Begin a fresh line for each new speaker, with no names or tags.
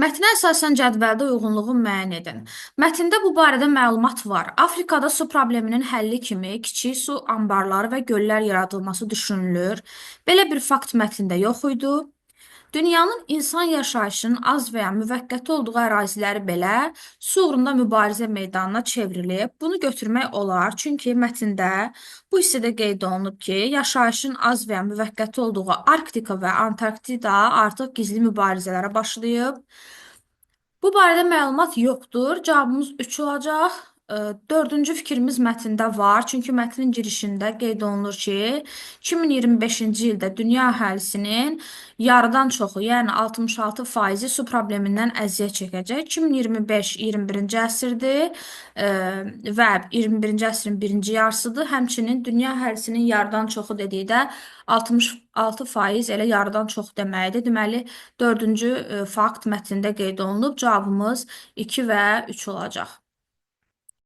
Mətnə əsasən cədvəldə uyğunluğu müəyyən edin. Mətndə bu barədə məlumat var. Afrikada su probleminin həlli kimi kiçik su anbarları və göllər yaradılması düşünülür. Belə bir fakt mətndə yox idi. Dünyanın insan yaşayışının az və ya müvəqqəti olduğu əraziləri belə su uğrunda mübarizə meydanına çevrilib. Bunu götürmək olar, çünki mətndə bu hissədə qeyd olunub ki, yaşayışın az və ya müvəqqəti olduğu Arktika və Antarktida artıq gizli mübarizələrə başlayıb. Bu barədə məlumat yoxdur. Cavabımız 3 olacaq. Dördüncü fikrimiz mətndə var. Çünki mətnin girişində qeyd olunur ki, 2025-ci ildə dünya əhalisinin yarıdan çoxu, yəni 66% su problemindən əziyyət çəkəcək. 2025 21-ci əsrdir və 21-ci əsrin birinci yarısıdır. Həmçinin dünya əhalisinin yarıdan çoxu dedikdə 66% elə yarıdan çox deməkdir. Deməli, dördüncü fakt mətndə qeyd olunub. Cavabımız 2 və 3 olacaq.